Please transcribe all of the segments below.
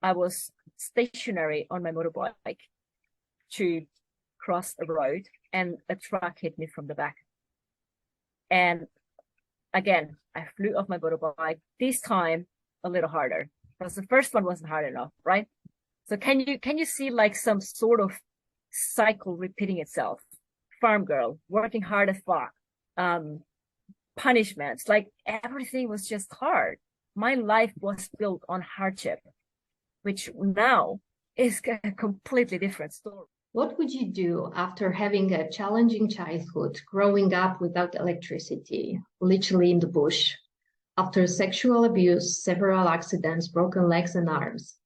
I was stationary on my motorbike to cross a road, and a truck hit me from the back. And again, I flew off my motorbike, this time a little harder, because the first one wasn't hard enough, right? So can you see like some sort of cycle repeating itself? Farm girl, working hard as fuck, punishments, like everything was just hard. My life was built on hardship, which now is a completely different story. What would you do after having a challenging childhood, growing up without electricity, literally in the bush, after sexual abuse, several accidents, broken legs and arms?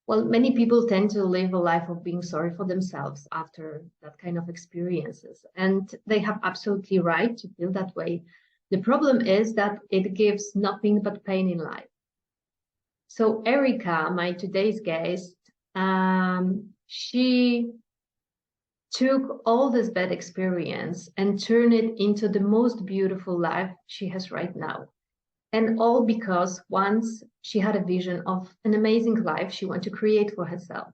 Well, many people tend to live a life of being sorry for themselves after that kind of experiences, and they have absolutely right to feel that way. The problem is that it gives nothing but pain in life. So Erica, my today's guest, she took all this bad experience and turned it into the most beautiful life she has right now. And all because once she had a vision of an amazing life she wanted to create for herself.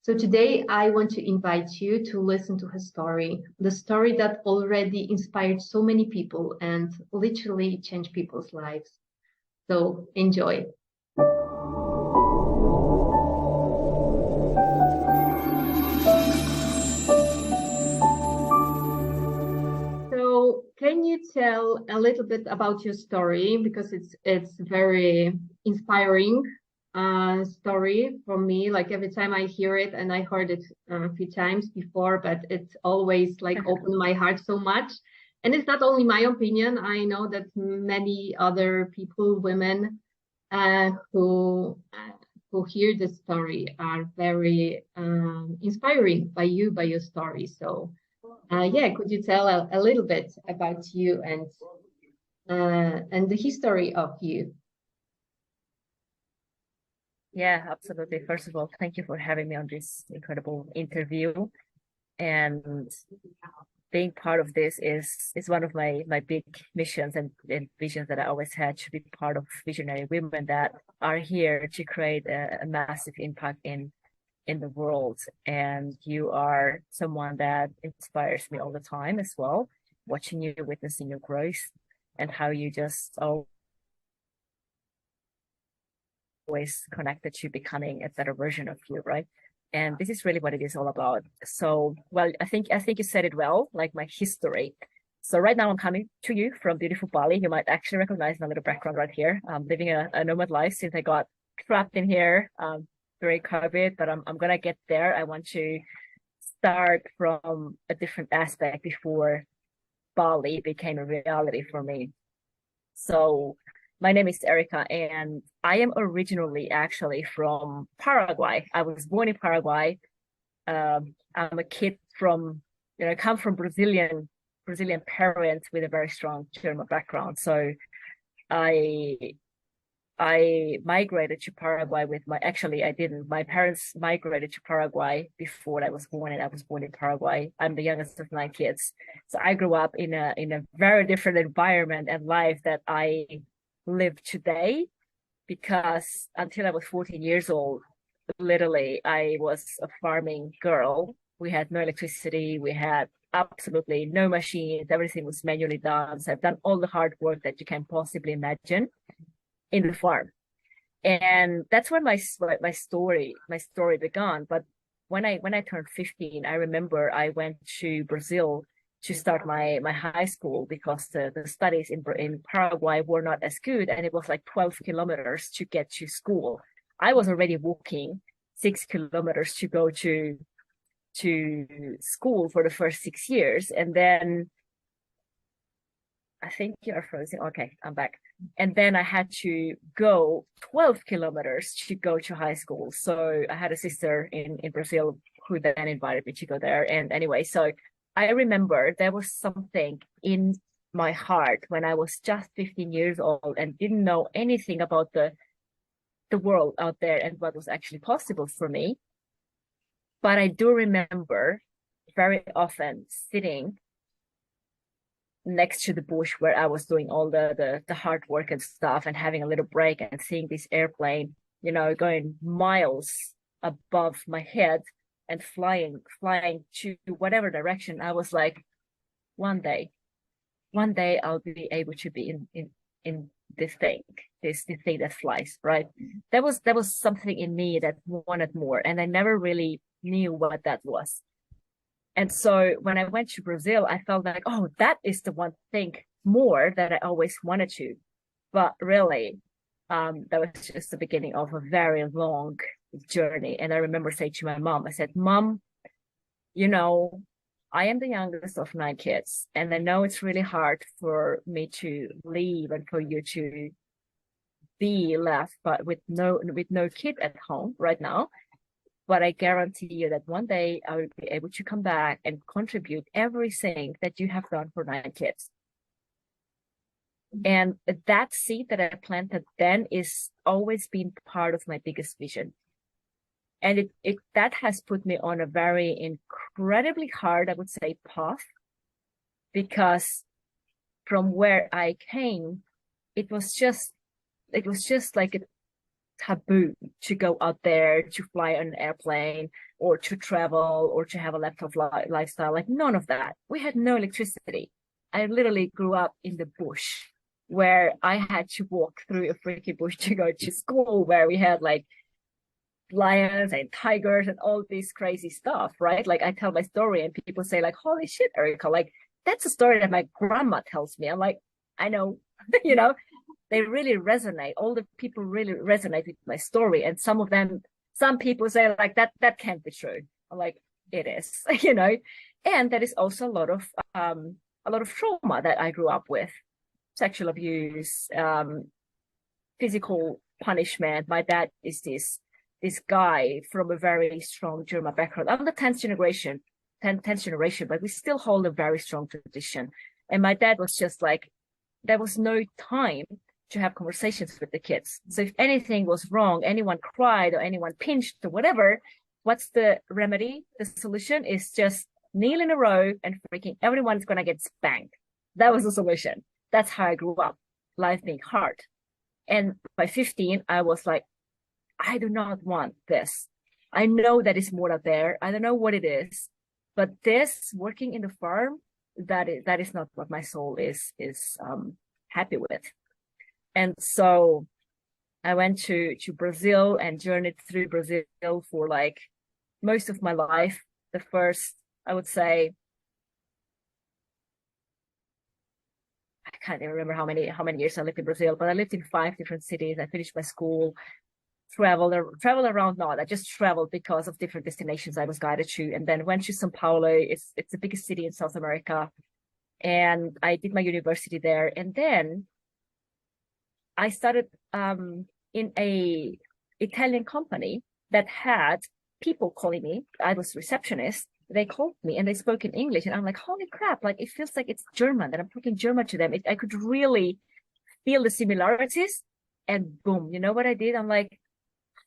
So today I want to invite you to listen to her story, the story that already inspired so many people and literally changed people's lives. So enjoy. So can you tell a little bit about your story, because it's very inspiring story for me. Like every time I hear it, and I heard it a few times before, but it's always like opened my heart so much. And it's not only my opinion. I know that many other people, women, who hear this story are very inspiring by you, by your story. So yeah, could you tell a little bit about you and the history of you? Yeah, absolutely. First of all, thank you for having me on this incredible interview. And being part of this is one of my big missions and visions that I always had, to be part of visionary women that are here to create a massive impact in the world. And you are someone that inspires me all the time as well, watching you, witnessing your growth and how you just always connected to becoming a better version of you, right? And this is really what it is all about. So, well, I think you said it well, like my history. So right now I'm coming to you from beautiful Bali. You might actually recognize my little background right here. I'm living a nomad life since I got trapped in here during COVID, but I'm gonna get there. I want to start from a different aspect before Bali became a reality for me. So my name is Erica, and I am originally actually from Paraguay. I was born in Paraguay. I'm a kid from, I come from Brazilian parents with a very strong German background. So I I migrated to Paraguay with I didn't. My parents migrated to Paraguay before I was born, and I was born in Paraguay. I'm the youngest of 9 kids. So I grew up in a very different environment and life that I live today, because until I was 14 years old, literally I was a farming girl. We had no electricity, we had absolutely no machines, everything was manually done. So I've done all the hard work that you can possibly imagine in the farm. And that's when my story began. But when I turned 15, I remember I went to Brazil to start my high school, because the studies in Paraguay were not as good, and it was like 12 kilometers to get to school. I was already walking 6 kilometers to go to school for the first 6 years, and then I think you are frozen. Okay, I'm back. And then I had to go 12 kilometers to go to high school. So I had a sister in Brazil who then invited me to go there. And anyway, so I remember there was something in my heart when I was just 15 years old and didn't know anything about the world out there and what was actually possible for me. But I do remember very often sitting next to the bush where I was doing all the hard work and stuff, and having a little break and seeing this airplane going miles above my head and flying to whatever direction. I was like, one day, one day I'll be able to be in this thing, this thing that flies, right? That was something in me that wanted more, and I never really knew what that was. And so when I went to Brazil, I felt like, oh, that is the one thing more that I always wanted to. But really, that was just the beginning of a very long journey. And I remember saying to my mom, I said, Mom, you know, I am the youngest of 9 kids, and I know it's really hard for me to leave and for you to be left, but with no kid at home right now. But I guarantee you that one day I will be able to come back and contribute everything that you have done for 9 kids. And that seed that I planted then is always been part of my biggest vision. And it that has put me on a very incredibly hard, I would say, path, because from where I came, it was just like a taboo to go out there, to fly on an airplane, or to travel, or to have a laptop lifestyle. Like none of that. We had no electricity. I literally grew up in the bush, where I had to walk through a freaky bush to go to school, where we had like lions and tigers and all this crazy stuff, right? Like I tell my story and people say like, holy shit, Erica, like that's a story that my grandma tells me. I'm like, I know, you know, they really resonate. All the people really resonate with my story. And some people say like that can't be true. I'm like, it is, and that is also a lot of trauma that I grew up with. Sexual abuse, physical punishment. My dad is this guy from a very strong German background. I'm the 10th generation, but we still hold a very strong tradition. And my dad was just like, there was no time to have conversations with the kids. So if anything was wrong, anyone cried or anyone pinched or whatever, what's the remedy? The solution is just kneel in a row and freaking everyone's going to get spanked. That was the solution. That's how I grew up, life being hard. And by 15, I was like, I do not want this. I know that it's more out there. I don't know what it is, but this working in the farm, that is not what my soul is happy with. And so I went to Brazil and journeyed through Brazil for like most of my life. The first, I would say, I can't even remember how many years I lived in Brazil, but I lived in 5 different cities. I finished my school, traveled around. Not I just traveled because of different destinations I was guided to, and then went to São Paulo. It's the biggest city in South America, and I did my university there. And then I started in a Italian company that had people calling me. I was receptionist. They called me and they spoke in English, and I'm like, holy crap! Like it feels like it's German, that I'm talking German to them. I could really feel the similarities, and boom, you know what I did? I'm like,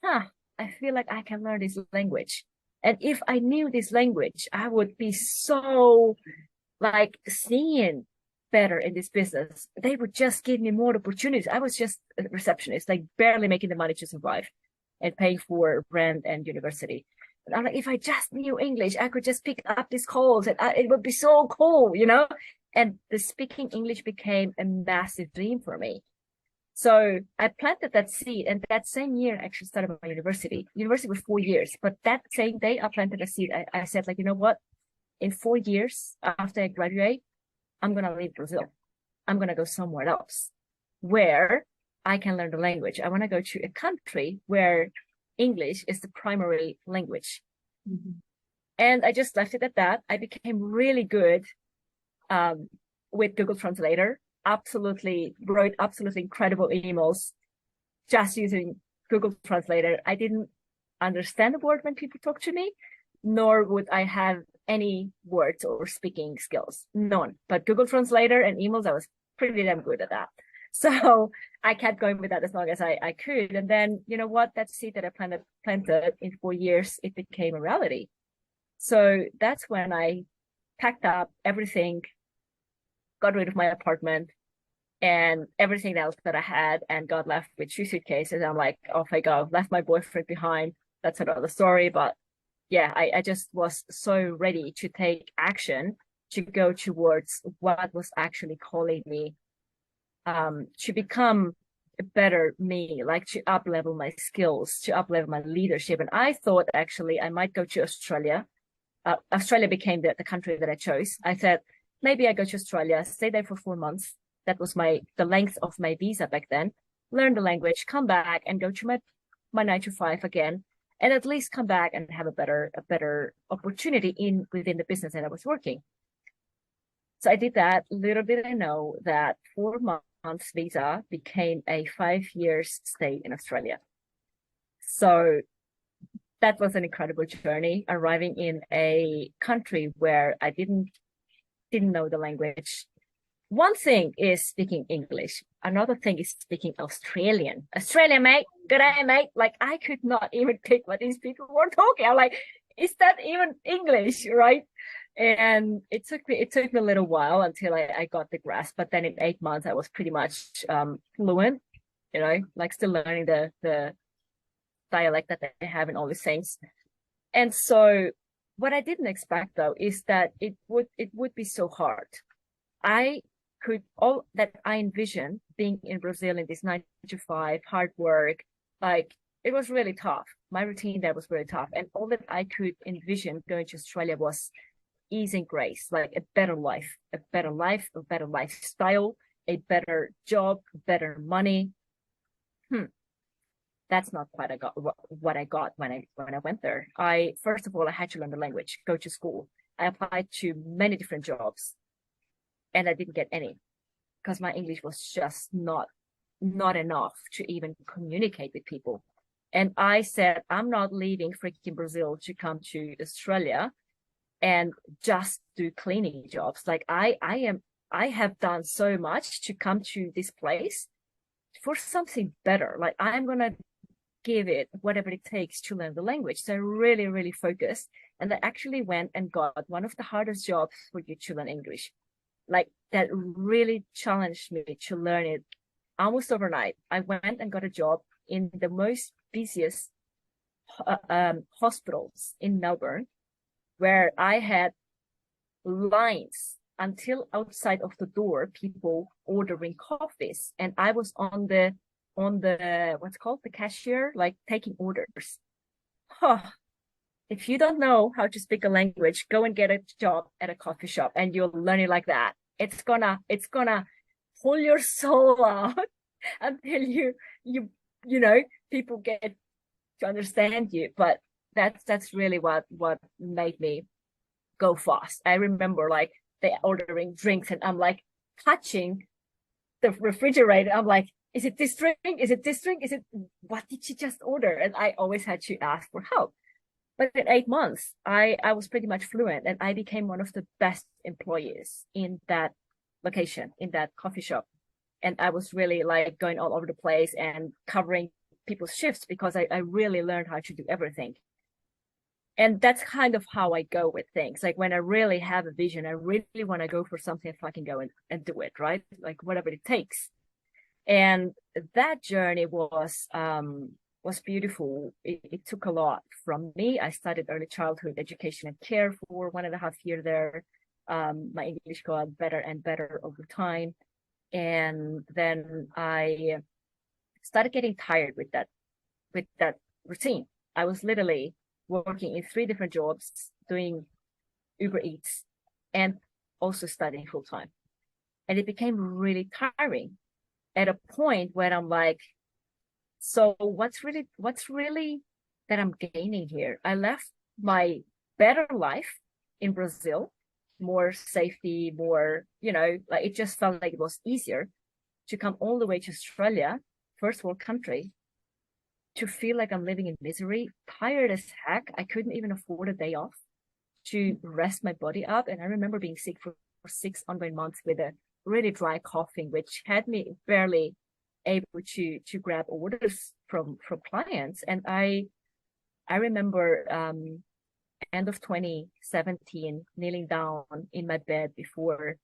I feel like I can learn this language. And if I knew this language, I would be so like seeing better in this business. They would just give me more opportunities. I was just a receptionist, like barely making the money to survive and pay for rent and university. And I'm like, if I just knew English, I could just pick up these calls and it would be so cool, And the speaking English became a massive dream for me. So I planted that seed, and that same year I actually started my university. University was 4 years, but that same day I planted a seed. I said, like, you know what? In 4 years after I graduate, I'm going to leave Brazil. I'm going to go somewhere else where I can learn the language. I want to go to a country where English is the primary language. Mm-hmm. And I just left it at that. I became really good with Google Translator. Wrote absolutely incredible emails just using Google Translator. I didn't understand a word when people talk to me, nor would I have any words or speaking skills. None. But Google Translator and emails, I was pretty damn good at that. So I kept going with that as long as I could. And then, you know what? That seed that I planted in 4 years, it became a reality. So that's when I packed up everything, got rid of my apartment, and everything else that I had, and got left with 2 suitcases. I'm like, off I go. Left my boyfriend behind. That's another story. But yeah, I just was so ready to take action to go towards what was actually calling me, to become a better me, like to up level my skills, to up level my leadership. And I thought actually I might go to Australia. Australia became the country that I chose. I said, maybe I go to Australia, stay there for 4 months. That was the length of my visa back then. Learn the language, come back and go to my 9 to 5 again, and at least come back and have a better opportunity within the business that I was working. So I did that. Little did I know that 4 months visa became a 5 years stay in Australia. So that was an incredible journey, arriving in a country where I didn't know the language. One thing is speaking English. Another thing is speaking Australian. Australian, mate. Good day, mate. Like I could not even pick what these people were talking. I'm like, is that even English, right? And it took me a little while until I got the grasp. But then in 8 months, I was pretty much fluent. Like still learning the dialect that they have and all these things. And so, what I didn't expect though is that it would be so hard. I could all that I envisioned being in Brazil in this 9 to 5 hard work, like it was really tough. My routine there was really tough. And all that I could envision going to Australia was ease and grace, like a better lifestyle, a better job, better money. Hmm. That's not quite what I got when I went there. I first of all I had to learn the language, go to school. I applied to many different jobs, and I didn't get any because my English was just not enough to even communicate with people. And I said, I'm not leaving freaking Brazil to come to Australia and just do cleaning jobs. Like I have done so much to come to this place for something better. Like I'm gonna give it whatever it takes to learn the language. So I really, really focused. And I actually went and got one of the hardest jobs for you to learn English. Like that really challenged me to learn it almost overnight. I went and got a job in the most busiest hospitals in Melbourne, where I had lines until outside of the door, people ordering coffees, and I was on the what's called the cashier, like taking orders. Huh. If you don't know how to speak a language, go and get a job at a coffee shop, and you'll learn it like that. It's gonna pull your soul out until you people get to understand you. But that's really what made me go fast. I remember like they ordering drinks, and I'm like touching the refrigerator. I'm like, is it this drink? Is it this drink? Is it what did she just order? And I always had to ask for help. But in 8 months, I was pretty much fluent, and I became one of the best employees in that location, in that coffee shop. And I was really like going all over the place and covering people's shifts because I really learned how to do everything. And that's kind of how I go with things. Like when I really have a vision, I really want to go for something, if I can go and do it, right? Like whatever it takes. And that journey was beautiful. It took a lot from me. I studied early childhood education and care for 1.5 years there. My English got better and better over time. And then I started getting tired with that routine. I was literally working in 3 different jobs, doing Uber Eats, and also studying full time. And it became really tiring at a point where I'm like, so what's really that I'm gaining here? I left my better life in Brazil, more safety, more, like it just felt like it was easier to come all the way to Australia, first world country, to feel like I'm living in misery, tired as heck. I couldn't even afford a day off to rest my body up. And I remember being sick for 6 ongoing months with a really dry coughing, which had me barely able to grab orders from clients. And I remember end of 2017 kneeling down in my bed before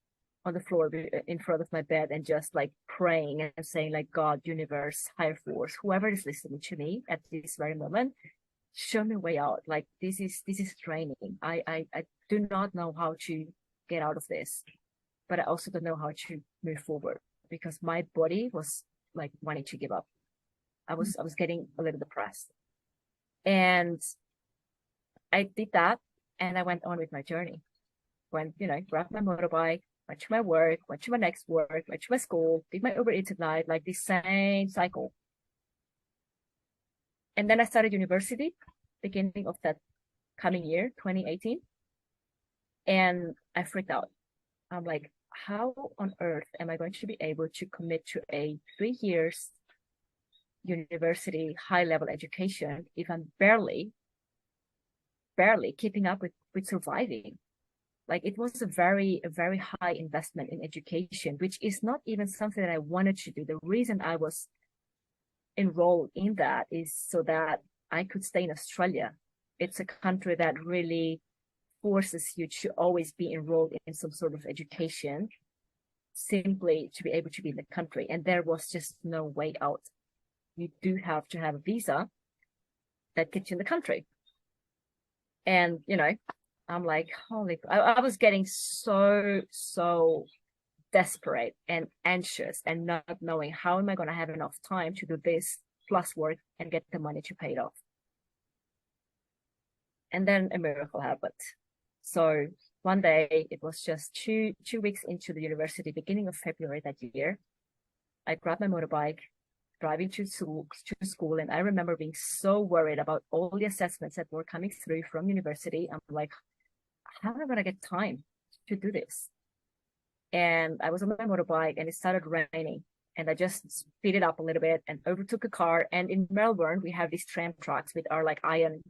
on the floor in front of my bed and just like praying and saying like, God, universe, higher force, whoever is listening to me at this very moment, show me a way out. Like this is draining. I do not know how to get out of this, but I also don't know how to move forward because my body was like wanting to give up. I was getting a little depressed. And I did that and I went on with my journey. Went, grabbed my motorbike, went to my work, went to my next work, went to my school, did my Uber Eats at night, like the same cycle. And then I started university, beginning of that coming year, 2018. And I freaked out. I'm like, how on earth am I going to be able to commit to a 3 years university high level education if I'm barely keeping up with surviving? Like it was a very high investment in education, which is not even something that I wanted to do. The reason I was enrolled in that is so that I could stay in Australia. It's a country that really forces you to always be enrolled in some sort of education simply to be able to be in the country. And there was just no way out. You do have to have a visa that gets you in the country. And, I'm like, I was getting so desperate and anxious and not knowing how am I going to have enough time to do this plus work and get the money to pay it off. And then a miracle happened. So one day, it was just two weeks into the university, beginning of February that year, I grabbed my motorbike, driving to school. And I remember being so worried about all the assessments that were coming through from university. I'm like, how am I going to get time to do this? And I was on my motorbike and it started raining. And I just speeded up a little bit and overtook a car. And in Melbourne, we have these tram tracks with our like iron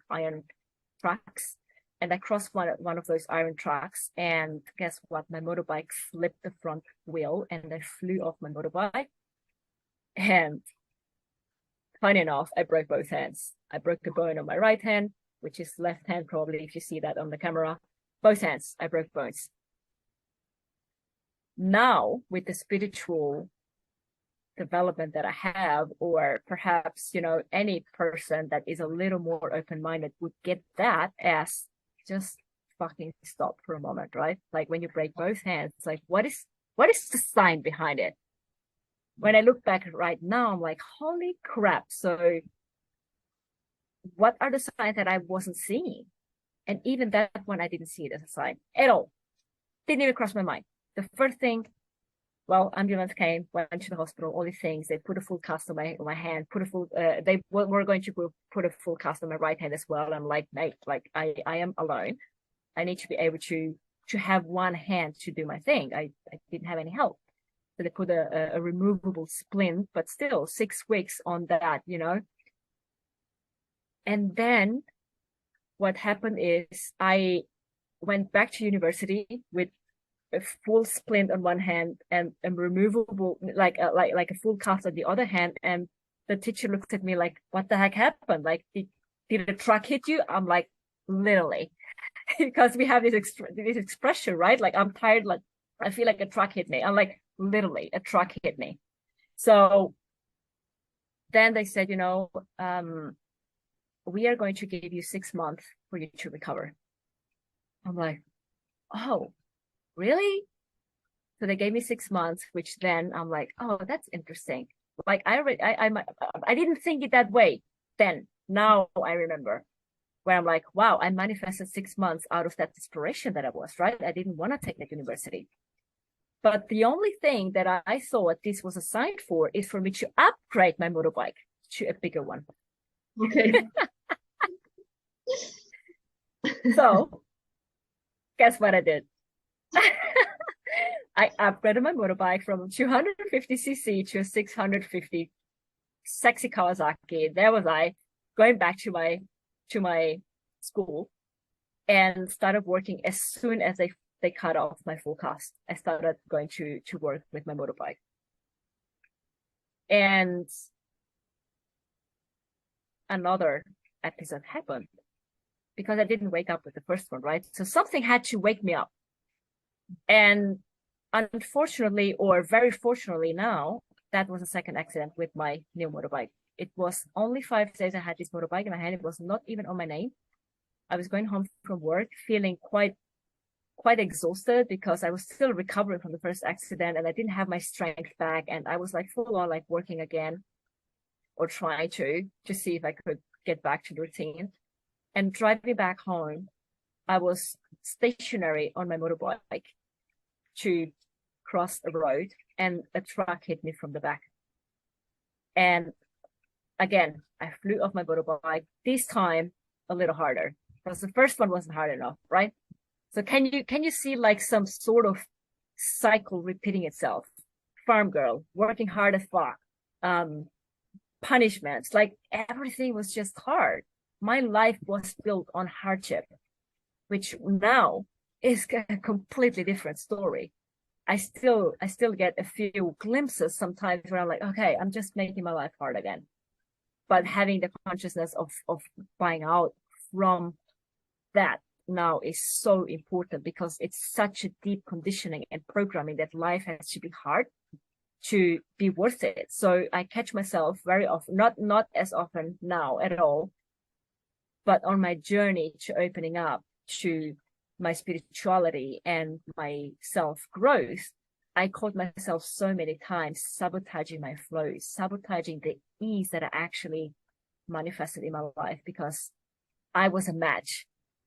tracks. And I crossed one of those iron tracks. And guess what? My motorbike flipped the front wheel and I flew off my motorbike. And funny enough, I broke both hands. I broke the bone on my right hand, which is left hand, probably, if you see that on the camera. Both hands, I broke bones. Now, with the spiritual development that I have, or perhaps, any person that is a little more open-minded would get that as just fucking stop for a moment, right? Like when you break both hands, it's like, what is the sign behind it? When I look back right now, I'm like, holy crap. So what are the signs that I wasn't seeing? And even that one, I didn't see it as a sign at all. Didn't even cross my mind. The first thing, ambulance came, went to the hospital, all these things. They put a full cast on my hand, they were going to put a full cast on my right hand as well. I'm like, mate, like I am alone. I need to be able to have one hand to do my thing. I didn't have any help. So they put a removable splint, but still 6 weeks on that, And then what happened is I went back to university with a full splint on one hand and a removable, like a full cast on the other hand. And the teacher looked at me like, what the heck happened? Like, did a truck hit you? I'm like, literally, because we have this expression, right? Like, I'm tired. Like, I feel like a truck hit me. I'm like, literally, a truck hit me. So then they said, we are going to give you 6 months for you to recover. I'm like, oh, really? So they gave me 6 months, which then I'm like, oh, that's interesting. Like I didn't think it that way then. Now I remember where I'm like, wow, I manifested 6 months out of that desperation that I was, right? I didn't want to take that university. But the only thing that I thought this was a sign for is for me to upgrade my motorbike to a bigger one. Okay. So guess what I did? I upgraded my motorbike from 250cc to a 650 sexy Kawasaki. There was I going back to my school and started working as soon as they cut off my full cast. I started going to work with my motorbike. And another episode happened because I didn't wake up with the first one, right? So something had to wake me up. And unfortunately, or very fortunately now, that was a second accident with my new motorbike. It was only 5 days I had this motorbike in my hand. It was not even on my name. I was going home from work feeling quite exhausted because I was still recovering from the first accident and I didn't have my strength back. And I was like full on like working again or trying to see if I could get back to the routine. And driving back home, I was stationary on my motorbike to cross a road and a truck hit me from the back. And again, I flew off my motorbike, this time a little harder because the first one wasn't hard enough, right? So can you see like some sort of cycle repeating itself? Farm girl, working hard as fuck, punishments, like everything was just hard. My life was built on hardship, which now is a completely different story. I still get a few glimpses sometimes where I'm like, okay, I'm just making my life hard again. But having the consciousness of buying out from that now is so important because it's such a deep conditioning and programming that life has to be hard to be worth it. So I catch myself very often, not as often now at all, but on my journey to opening up to my spirituality and my self-growth, I caught myself so many times sabotaging my flows, sabotaging the ease that I actually manifested in my life because I was a match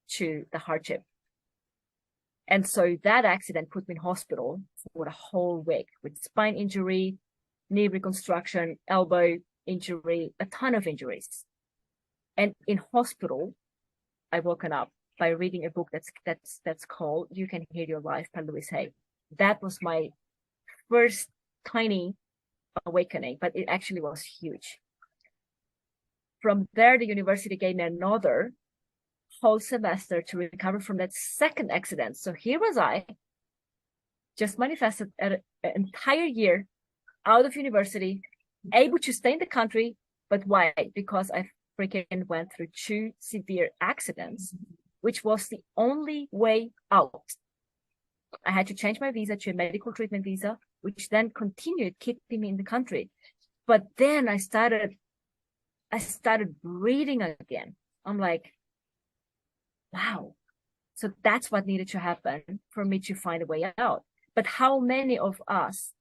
to the hardship. And so that accident put me in hospital for a whole week with spine injury, knee reconstruction, elbow injury, a ton of injuries. And in hospital, I woken up by reading a book that's called You Can Heal Your Life by Louise Hay. That was my first tiny awakening, but it actually was huge. From there, the university gave me another whole semester to recover from that second accident. So here was I, just manifested an entire year out of university, able to stay in the country. But why? Because I freaking went through 2 severe accidents, which was the only way out. I had to change my visa to a medical treatment visa, which then continued keeping me in the country. But then I started breathing again. I'm like, wow. So that's what needed to happen for me to find a way out. But how many of us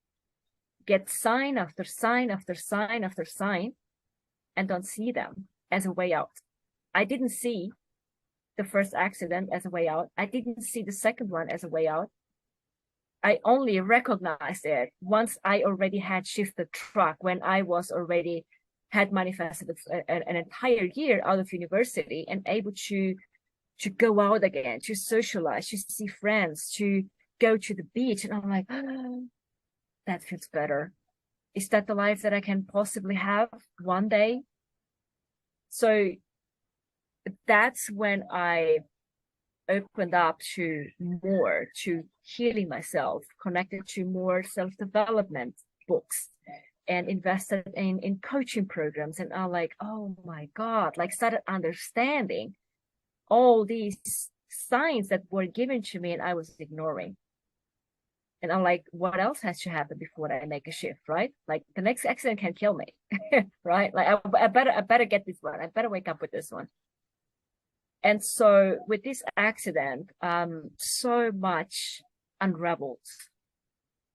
get sign after sign after sign after sign and don't see them as a way out? I didn't see the first accident as a way out. I didn't see the second one as a way out. I only recognized it once I already had shifted track, when I was already had manifested an entire year out of university and able to go out again, to socialize, to see friends, to go to the beach. And I'm like, oh, that feels better. Is that the life that I can possibly have one day? So that's when I opened up to more, to healing myself, connected to more self-development books, and invested in coaching programs. And I'm like, oh my God, like started understanding all these signs that were given to me and I was ignoring. And I'm like, what else has to happen before I make a shift, right? Like the next accident can kill me, right? Like I better get this one. I better wake up with this one. And so with this accident, so much unraveled.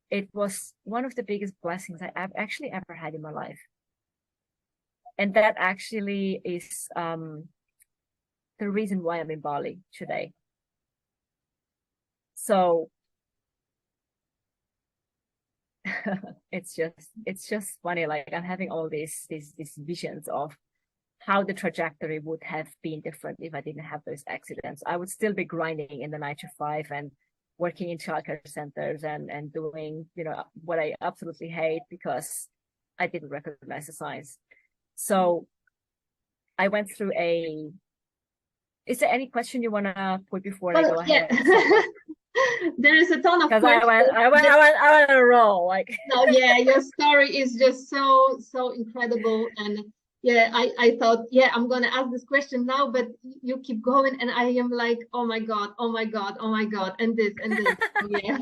It was one of the biggest blessings I've actually ever had in my life. And that actually is the reason why I'm in Bali today. So it's just funny. Like I'm having all these visions of how the trajectory would have been different if I didn't have those accidents. I would still be grinding in the 9 to 5 and working in childcare centers and doing, what I absolutely hate because I didn't recognize the signs. So I went through is there any question you want to put before I go ahead? Yeah. There is a ton of questions. I went on a roll. Like no, yeah, your story is just so incredible, and Yeah, I thought, yeah, I'm gonna ask this question now, but you keep going, and I am like, oh my God, oh my God, oh my God, and this and this. So, yeah.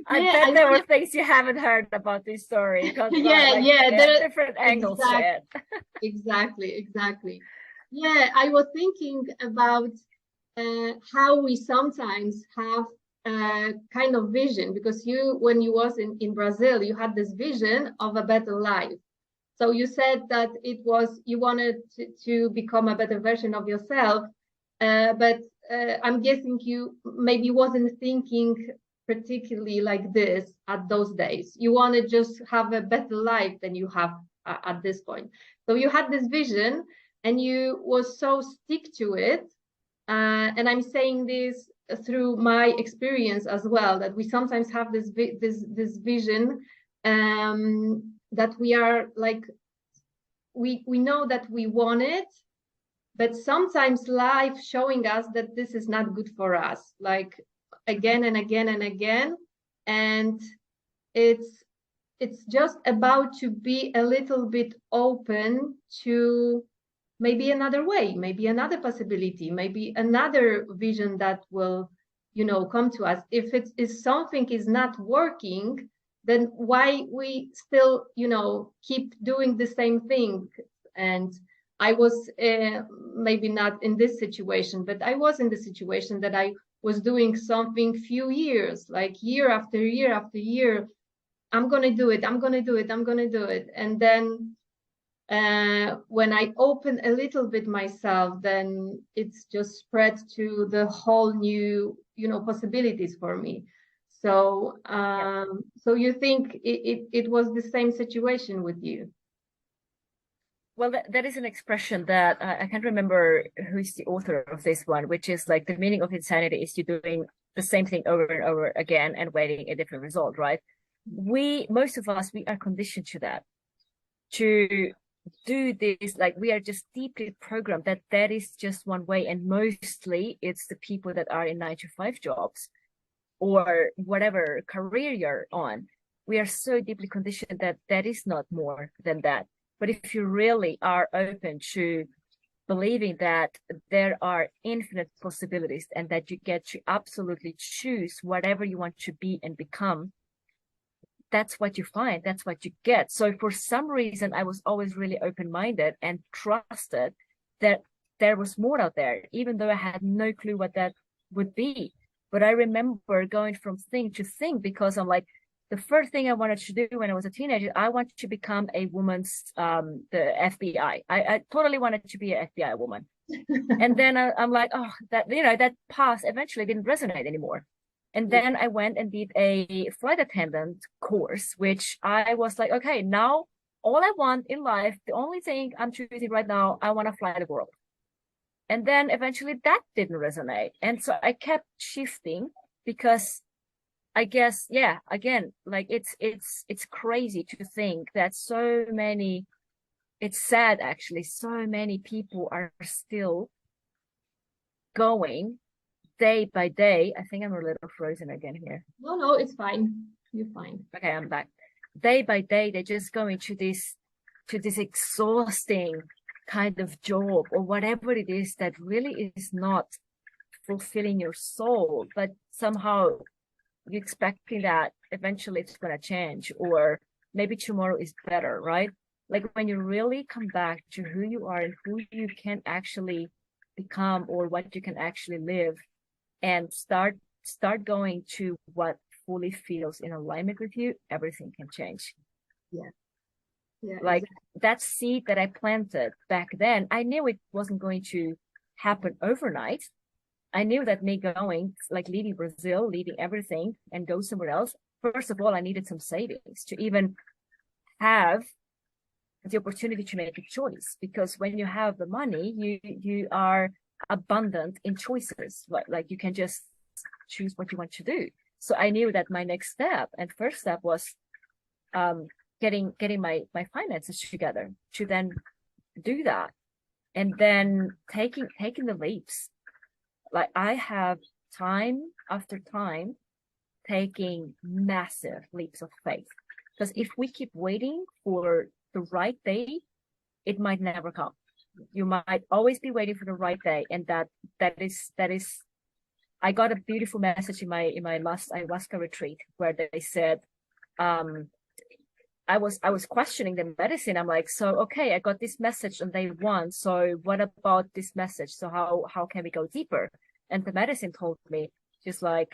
I Yeah, bet I there wanna, were things you haven't heard about this story because yeah, yeah, there, different angles to exact, it. exactly, exactly. Yeah, I was thinking about how we sometimes have a kind of vision, because you, when you was in Brazil, you had this vision of a better life. So you said that it was, you wanted to become a better version of yourself, but I'm guessing you maybe wasn't thinking particularly like this at those days. You want to just have a better life than you have at this point. So you had this vision and you was so stick to it. And I'm saying this through my experience as well, that we sometimes have this vision, that we are like, we know that we want it, but sometimes life showing us that this is not good for us, like again and again and again. And it's it's just about to be a little bit open to maybe another way, maybe another possibility, maybe another vision that will, come to us. If it is something is not working, then why we still, keep doing the same thing? And I was maybe not in this situation, but I was in the situation that I was doing something few years, like year after year after year. I'm gonna do it, I'm gonna do it, I'm gonna do it. And then when I open a little bit myself, then it's just spread to the whole new, possibilities for me. So, Yeah. so you think it was the same situation with you? Well, that is an expression that I can't remember who's the author of this one, which is like the meaning of insanity is you doing the same thing over and over again and waiting a different result, right? Most of us, we are conditioned to that, to do this. Like we are just deeply programmed that that is just one way. And mostly it's the people that are in 9 to 5 jobs or whatever career you're on. We are so deeply conditioned that that is not more than that. But if you really are open to believing that there are infinite possibilities and that you get to absolutely choose whatever you want to be and become, that's what you find, that's what you get. So for some reason, I was always really open-minded and trusted that there was more out there, even though I had no clue what that would be. But I remember going from thing to thing because I'm like, the first thing I wanted to do when I was a teenager, I wanted to become a woman's, the FBI. I totally wanted to be an FBI woman. And then I'm like, oh, that, that path eventually didn't resonate anymore. And then I went and did a flight attendant course, which I was like, okay, now all I want in life, the only thing I'm choosing right now, I want to fly the world. And then eventually that didn't resonate. And so I kept shifting because I guess, yeah, again, like it's crazy to think that so many, it's sad actually, so many people are still going day by day. I think I'm a little frozen again here. No, no, it's fine. You're fine. Okay, I'm back. Day by day, they just go into this exhausting kind of job or whatever it is that really is not fulfilling your soul, but somehow you're expecting that eventually it's gonna change or maybe tomorrow is better, right? Like when you really come back to who you are and who you can actually become or what you can actually live and start going to what fully feels in alignment with you, everything can change. Yeah, yeah, Like exactly. that seed that I planted back then, I knew it wasn't going to happen overnight. I knew that me going, like leaving Brazil, leaving everything and go somewhere else, first of all, I needed some savings to even have the opportunity to make a choice. Because when you have the money, you are abundant in choices. Like you can just choose what you want to do. So I knew that my next step and first step was um, getting my finances together to then do that, and then taking the leaps. Like I have time after time taking massive leaps of faith, because if we keep waiting for the right day, it might never come. You might always be waiting for the right day. And that is I got a beautiful message in my last ayahuasca retreat where they said, um, I was questioning the medicine. I'm like, so okay, I got this message on day one. So what about this message? So how can we go deeper? And the medicine told me, just like,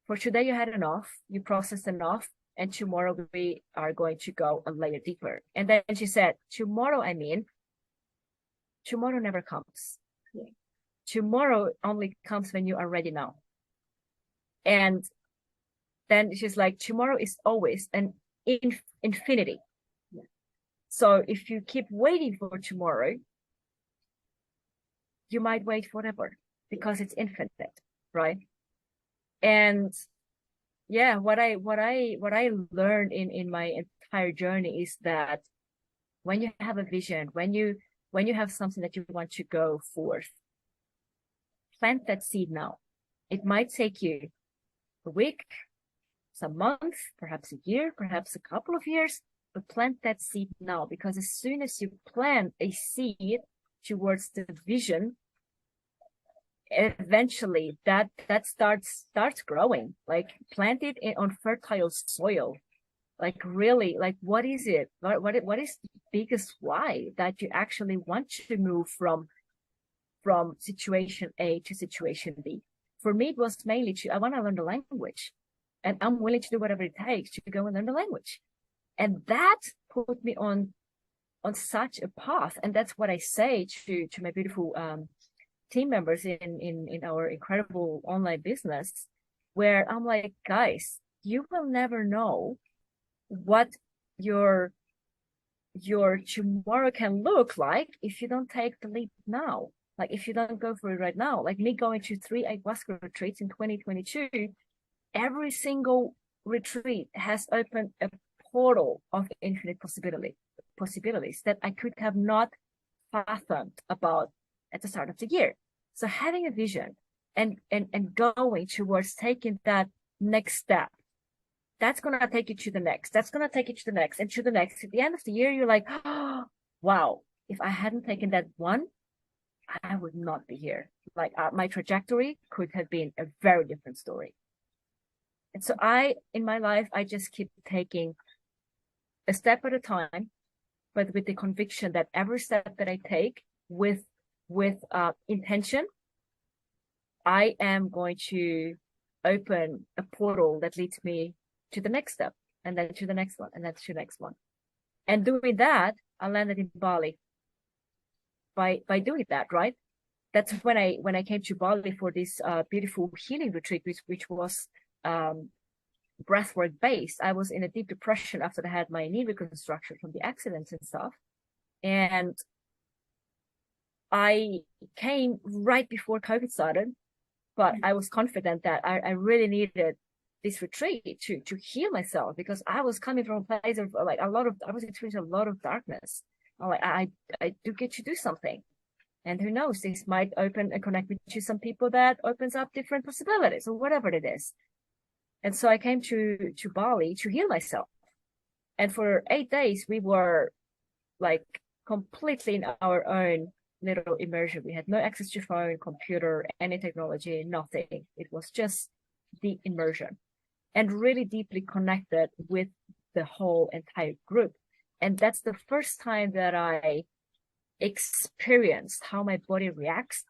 for today you had enough, you processed enough, and tomorrow we are going to go a layer deeper. And then she said, tomorrow, I mean, tomorrow never comes. Yeah. Tomorrow only comes when you are ready now. And then she's like, tomorrow is always an infinity. Yeah. So if you keep waiting for tomorrow, you might wait forever because it's infinite, right? And yeah, what I learned in my entire journey is that when you have a vision, when you have something that you want to go forth, plant that seed now. It might take you a week, some months, perhaps a year, perhaps a couple of years, but plant that seed now, because as soon as you plant a seed towards the vision, eventually that starts growing. Like plant it on fertile soil. Like really, like what is it? What is the biggest why that you actually want to move from situation A to situation B? For me, it was mainly I want to learn the language, and I'm willing to do whatever it takes to go and learn the language. And that put me on such a path. And that's what I say to my beautiful team members in our incredible online business, where I'm like, guys, you will never know what your tomorrow can look like if you don't take the leap now. Like if you don't go for it right now. Like me going to 3 ayahuasca retreats in 2022, every single retreat has opened a portal of infinite possibilities that I could have not fathomed about at the start of the year. So having a vision and going towards taking that next step, that's going to take you to the next. That's going to take you to the next and to the next. At the end of the year, you're like, oh, wow, if I hadn't taken that one, I would not be here. Like my trajectory could have been a very different story. And so in my life, I just keep taking a step at a time, but with the conviction that every step that I take with intention, I am going to open a portal that leads me to the next step, and then to the next one, and then to the next one. And doing that, I landed in Bali. By doing that, right? That's when I came to Bali for this beautiful healing retreat, which was breathwork based. I was in a deep depression after I had my knee reconstruction from the accidents and stuff. And I came right before COVID started, but I was confident that I really needed this retreat to heal myself, because I was coming from a place of like I was experiencing a lot of darkness. I'm like, I do get to do something. And who knows, this might open and connect me to some people that opens up different possibilities or whatever it is. And so I came to Bali to heal myself. And for 8 days, we were like completely in our own little immersion. We had no access to phone, computer, any technology, nothing. It was just the immersion and really deeply connected with the whole entire group. And that's the first time that I experienced how my body reacts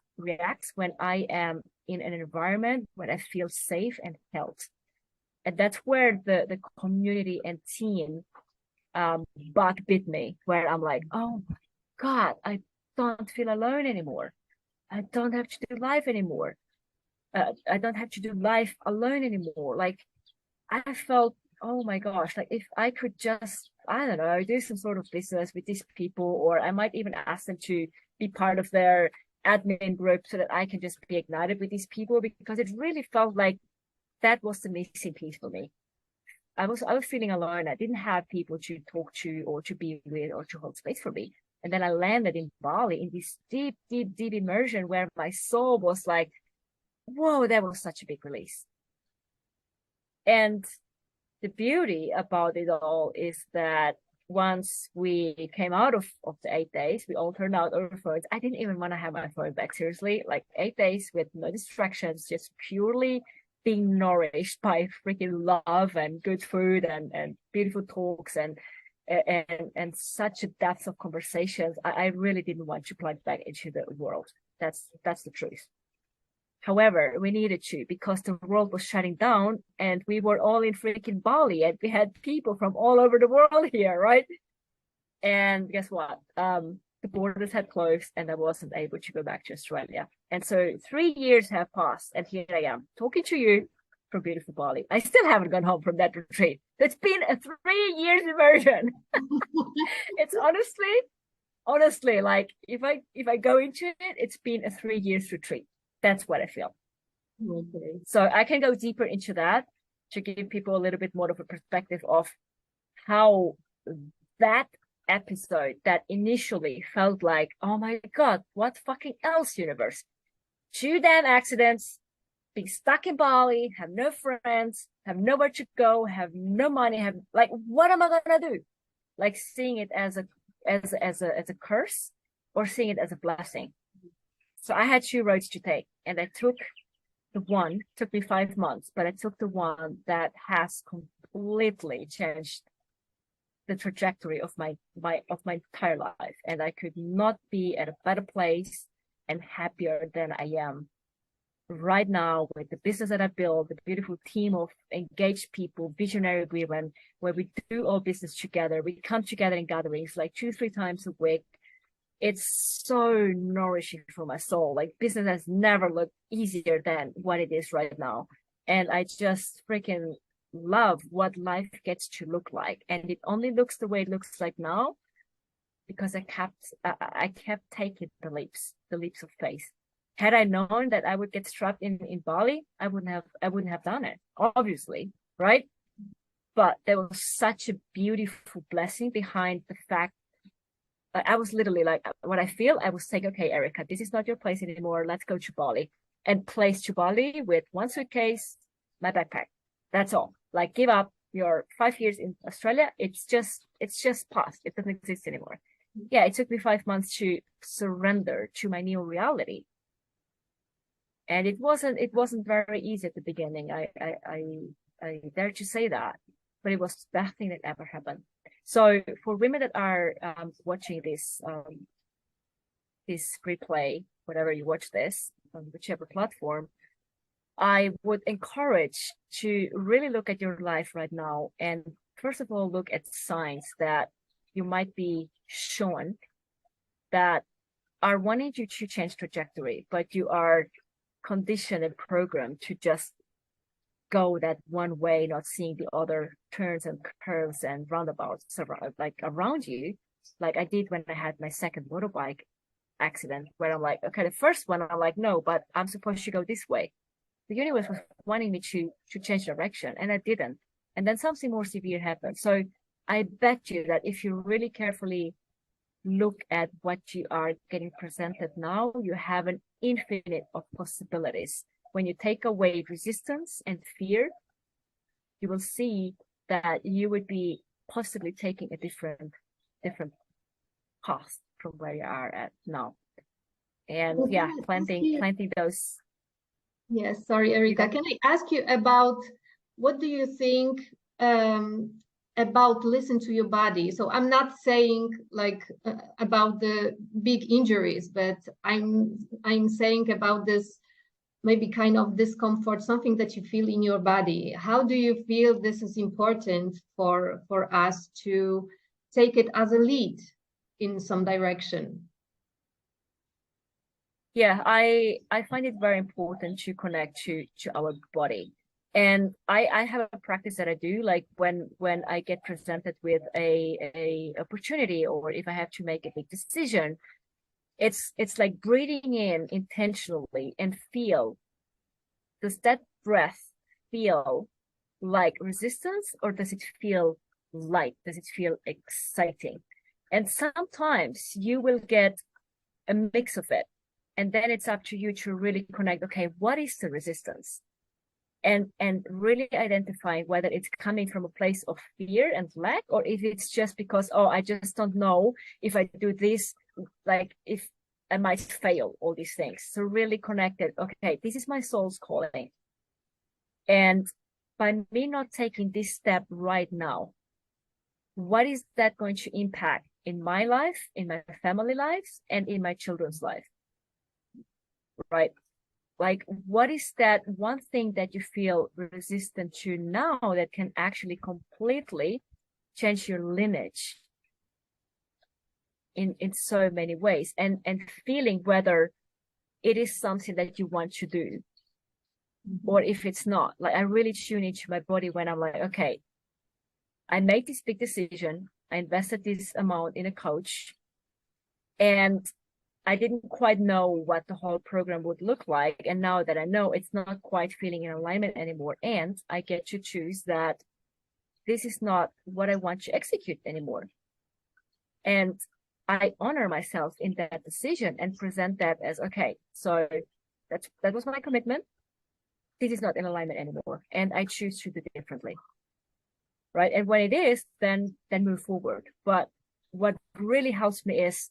when I am in an environment where I feel safe and held. And that's where the community and team bug bit me, where I'm like, oh my God, I don't feel alone anymore. I don't have to do life anymore. I don't have to do life alone anymore. Like I felt, oh my gosh, like if I could just, I don't know, do some sort of business with these people, or I might even ask them to be part of their admin group so that I can just be ignited with these people, because it really felt like that was the missing piece for me. I was feeling alone. I didn't have people to talk to or to be with or to hold space for me. And then I landed in Bali in this deep, deep, deep immersion where my soul was like, whoa, that was such a big release. And the beauty about it all is that once we came out of the 8 days, we all turned out our phones. I didn't even want to have my phone back, seriously. Like 8 days with no distractions, just purely being nourished by freaking love and good food and beautiful talks and such a depth of conversations. I really didn't want to plug back into the world. That's the truth. However, we needed to because the world was shutting down and we were all in freaking Bali and we had people from all over the world here, right? And guess what? The borders had closed and I wasn't able to go back to Australia. And so 3 years have passed and here I am talking to you from beautiful Bali. I still haven't gone home from that retreat. It's been a 3 years immersion. It's honestly, like if I go into it, it's been a 3 years retreat. That's what I feel. Okay. So I can go deeper into that to give people a little bit more of a perspective of how that episode that initially felt like, oh my God, what fucking else, universe? 2 damn accidents, be stuck in Bali, have no friends, have nowhere to go, have no money, have like, what am I gonna do? Like seeing it as a curse or seeing it as a blessing. So I had 2 roads to take, and I took the one, took me 5 months, but I took the one that has completely changed the trajectory of my entire life. And I could not be at a better place and happier than I am right now with the business that I built, the beautiful team of engaged people, visionary women, where we do all business together. We come together in gatherings like 2-3 times a week. It's so nourishing for my soul. Like business has never looked easier than what it is right now. And I just freaking love what life gets to look like. And it only looks the way it looks like now because I kept taking the leaps of faith. Had I known that I would get trapped in Bali, I wouldn't have done it, obviously, right? But there was such a beautiful blessing behind the fact I was literally like, what I feel, I was saying, okay, Erica, this is not your place anymore. Let's go to Bali. And place to Bali with one suitcase, my backpack. That's all. Like, give up your 5 years in Australia. It's just past. It doesn't exist anymore. Yeah, it took me 5 months to surrender to my new reality. And it wasn't very easy at the beginning. I dare to say that, but it was the best thing that ever happened. So for women that are watching this replay, whatever you watch this on whichever platform, I would encourage to really look at your life right now and first of all look at signs that you might be shown that are wanting you to change trajectory, but you are conditioned and programmed to just go that one way, not seeing the other turns and curves and roundabouts around you, like I did when I had my second motorbike accident, where I'm like, okay, the first one I'm like, no, but I'm supposed to go this way. The universe was wanting me to change direction, and I didn't. And then something more severe happened. So I bet you that if you really carefully look at what you are getting presented now, you have an infinite of possibilities. When you take away resistance and fear, you will see that you would be possibly taking a different path from where you are at now. And Well, yeah, can I ask planting you, those. yes, sorry, Erica, can I ask you about what do you think about listen to your body? So I'm not saying like about the big injuries, but I'm saying about this maybe kind of discomfort, something that you feel in your body. How do you feel this is important for us to take it as a lead in some direction? Yeah, I find it very important to connect to our body. And I have a practice that I do, like when I get presented with a opportunity, or if I have to make a big decision, it's like breathing in intentionally and feel, does that breath feel like resistance, or does it feel light? Does it feel exciting? And sometimes you will get a mix of it. And then it's up to you to really connect, okay, what is the resistance? and really identifying whether it's coming from a place of fear and lack, or if it's just because, oh, I just don't know if I do this, like if I might fail, all these things. So really connected, okay, this is my soul's calling. And by me not taking this step right now, what is that going to impact in my life, in my family lives, and in my children's life? Right? Like, what is that one thing that you feel resistant to now that can actually completely change your lineage in so many ways? And feeling whether it is something that you want to do or if it's not. Like, I really tune into my body when I'm like, okay, I made this big decision. I invested this amount in a coach, and I didn't quite know what the whole program would look like. And now that I know, it's not quite feeling in alignment anymore. And I get to choose that this is not what I want to execute anymore. And I honor myself in that decision and present that as, okay, so that was my commitment. This is not in alignment anymore. And I choose to do differently. Right. And when it is, then move forward. But what really helps me is,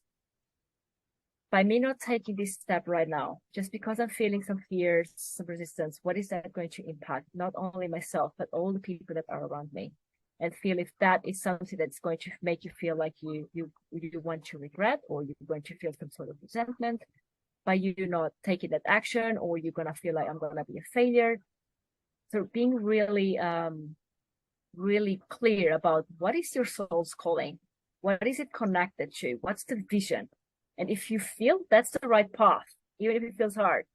by me not taking this step right now, just because I'm feeling some fears, some resistance, what is that going to impact? Not only myself, but all the people that are around me. And feel if that is something that's going to make you feel like you want to regret, or you're going to feel some sort of resentment by you not taking that action, or you're going to feel like I'm going to be a failure. So being really, really clear about what is your soul's calling, what is it connected to, what's the vision. And if you feel that's the right path, even if it feels hard,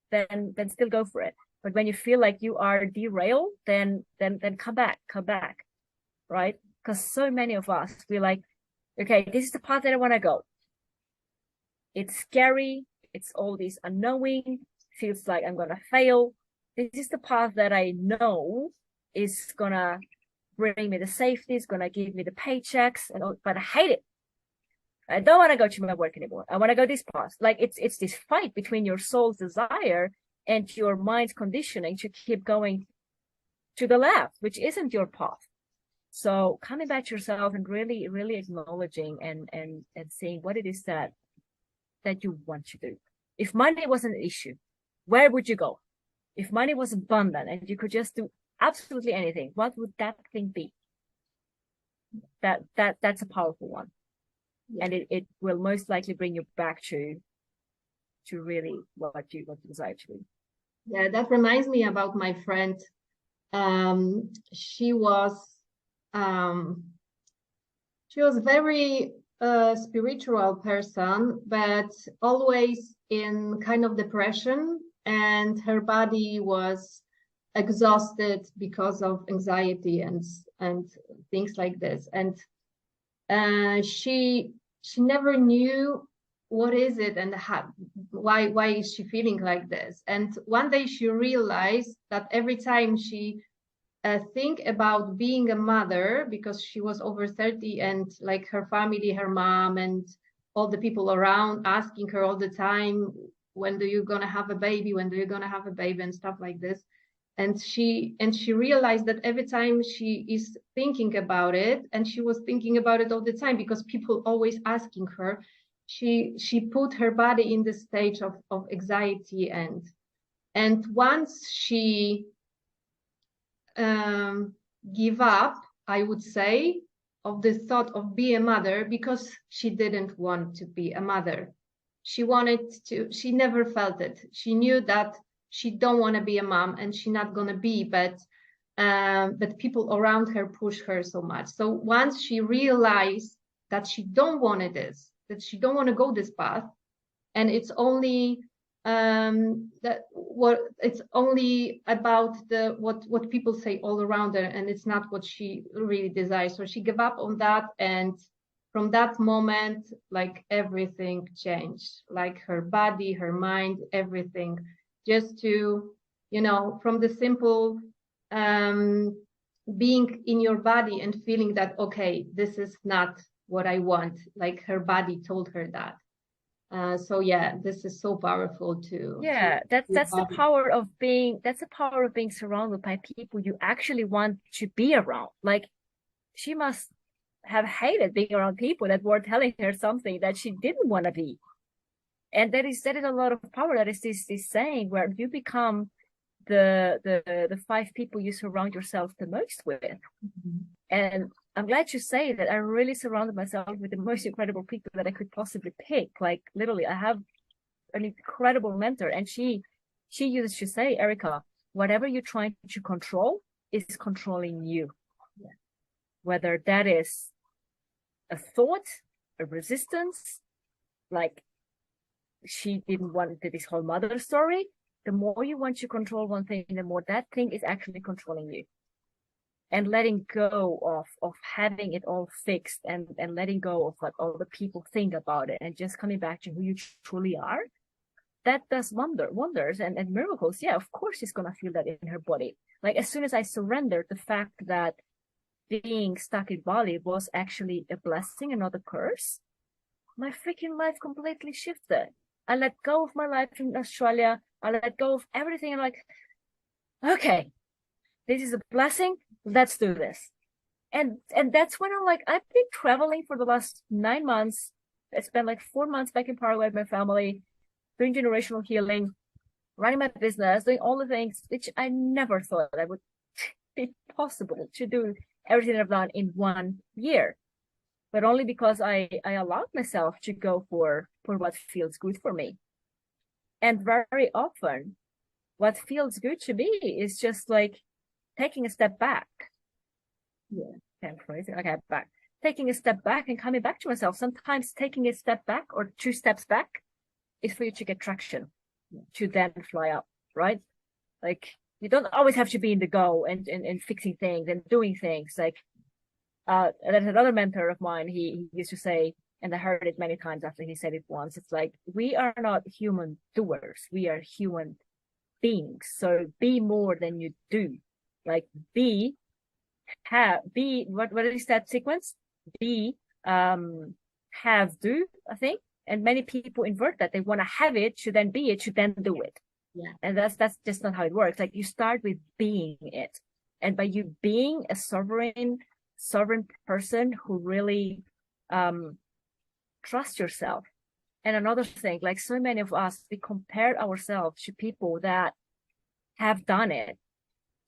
then still go for it. But when you feel like you are derailed, then come back, right? Because so many of us, we're like, okay, this is the path that I want to go. It's scary. It's all this unknowing. Feels like I'm gonna fail. This is the path that I know is gonna bring me the safety, it's gonna give me the paychecks, and all, but I hate it. I don't want to go to my work anymore. I want to go this path. Like, it's this fight between your soul's desire and your mind's conditioning to keep going to the left, which isn't your path. So coming back to yourself and really, really acknowledging and seeing what it is that you want to do. If money wasn't an issue, where would you go? If money was abundant and you could just do absolutely anything, what would that thing be? That's a powerful one. Yeah. And it will most likely bring you back to really what you desire to do. Yeah, that reminds me about my friend. She was very spiritual person, but always in kind of depression, and her body was exhausted because of anxiety and things like this. And she never knew what is it and why is she feeling like this. And one day she realized that every time she think about being a mother, because she was over 30, and like her family, her mom and all the people around asking her all the time, when do you gonna have a baby, when do you gonna have a baby, and stuff like this. And she realized that every time she is thinking about it, and she was thinking about it all the time because people always asking her, she put her body in the stage of anxiety. And once she give up, I would say, of the thought of being a mother, because she didn't want to be a mother. She never felt it. She knew that she don't want to be a mom, and she not gonna be, but people around her push her so much. So once she realized that she don't want this, that she don't want to go this path, and it's only it's only about what people say all around her, and it's not what she really desires. So she gave up on that, and from that moment, like, everything changed, like her body, her mind, everything, just to, from the simple being in your body and feeling that, okay, this is not what I want, like her body told her that. So yeah, this is so powerful to Yeah, that's the embody. power of being, that's the power of being surrounded by people you actually want to be around. Like she must have hated being around people that were telling her something that she didn't want to be. And that is a lot of power. That is this saying where you become the five people you surround yourself the most with. Mhm. And I'm glad you say that. I really surrounded myself with the most incredible people that I could possibly pick. Like literally, I have an incredible mentor, and she used to say, Erica, whatever you're trying to control is controlling you. Yeah. Whether that is a thought, a resistance, like she didn't want this whole mother story. The more you want to control one thing, the more that thing is actually controlling you. And letting go of having it all fixed, and letting go of what all the people think about it, and just coming back to who you truly are, that does wonders and miracles. Yeah, of course she's gonna feel that in her body. Like as soon as I surrendered the fact that being stuck in Bali was actually a blessing and not a curse, my freaking life completely shifted. I let go of my life in Australia. I let go of everything. I'm like, okay, this is a blessing. Let's do this. And that's when I'm like, I've been traveling for the last 9 months. I spent like 4 months back in Paraguay with my family, doing generational healing, running my business, doing all the things which I never thought I would be possible to do everything I've done in 1 year. But only because I allowed myself to go for what feels good for me. And very often what feels good to me is just like taking a step back. Yeah. Okay, back. Taking a step back and coming back to myself. Sometimes taking a step back or 2 steps back is for you to get traction, to then fly up, right? Like you don't always have to be in the go and fixing things and doing things. Like there's another mentor of mine, he used to say, and I heard it many times after he said it once, it's like, we are not human doers, we are human beings. So be more than you do. Like be what is that sequence? Be have do, I think. And many people invert that. They want to have it to then be it to then do it. Yeah. And that's just not how it works. Like you start with being it. And by you being a sovereign person who really trust yourself. And another thing, like so many of us, we compare ourselves to people that have done it.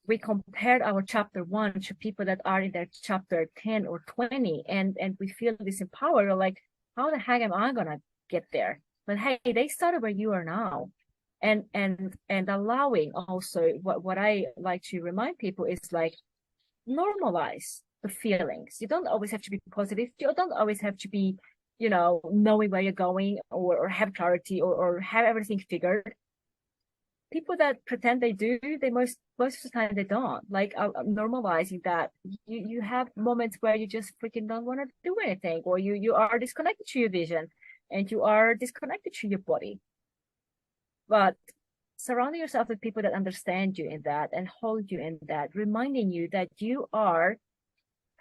We compared our chapter 1 to people that are in their chapter 10 or 20, and we feel disempowered. We're like, how the heck am I gonna get there? But hey, they started where you are now. And allowing also, what I like to remind people is like, normalize the feelings. You don't always have to be positive. You don't always have to be, knowing where you're going, or have clarity, or have everything figured. People that pretend they do, they most of the time they don't. Like normalizing that you have moments where you just freaking don't want to do anything, or you are disconnected to your vision, and you are disconnected to your body. But surrounding yourself with people that understand you in that and hold you in that, reminding you that you are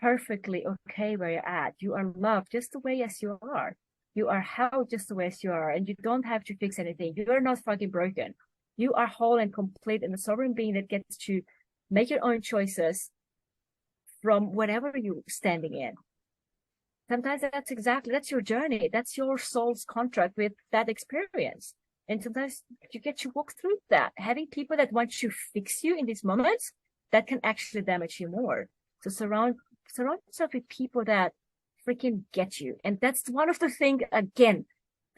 perfectly okay where you're at. You are loved just the way as you are. You are held just the way as you are, and you don't have to fix anything. You are not fucking broken. You are whole and complete, and a sovereign being that gets to make your own choices from whatever you're standing in. Sometimes that's your journey. That's your soul's contract with that experience. And sometimes you get to walk through that. Having people that want to fix you in these moments, that can actually damage you more. So surround yourself with people that freaking get you. And that's one of the things, again,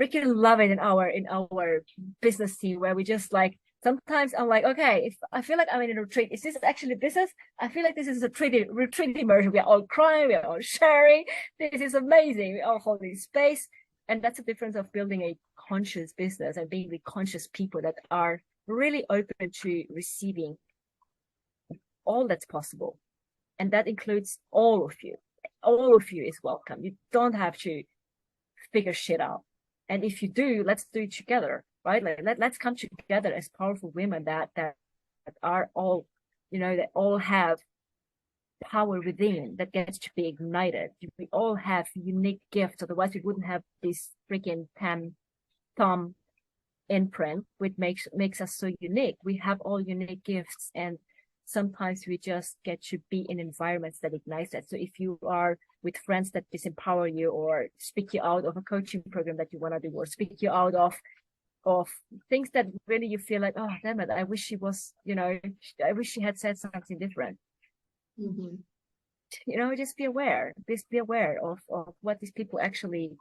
freaking love it in our business team, where we just like, sometimes I'm like, okay, if I feel like I'm in a retreat, is this actually business? I feel like this is a retreat immersion. We are all crying, we are all sharing. This is amazing. We are holding space. And that's the difference of building a conscious business and being with conscious people that are really open to receiving all that's possible. And that includes all of you. All of you is welcome. You don't have to figure shit out. And if you do, let's do it together, right? Like let's come together as powerful women that are all, that all have power within that gets to be ignited. We all have unique gifts. Otherwise, we wouldn't have these freaking 10 thumb imprint, which makes us so unique. We have all unique gifts, and sometimes we just get to be in environments that ignite that. So if you are with friends that disempower you, or speak you out of a coaching program that you want to do, or speak you out of things that really you feel like, oh damn it, I wish she was, I wish she had said something different. Mm-hmm. Just be aware. Just be aware of what these people actually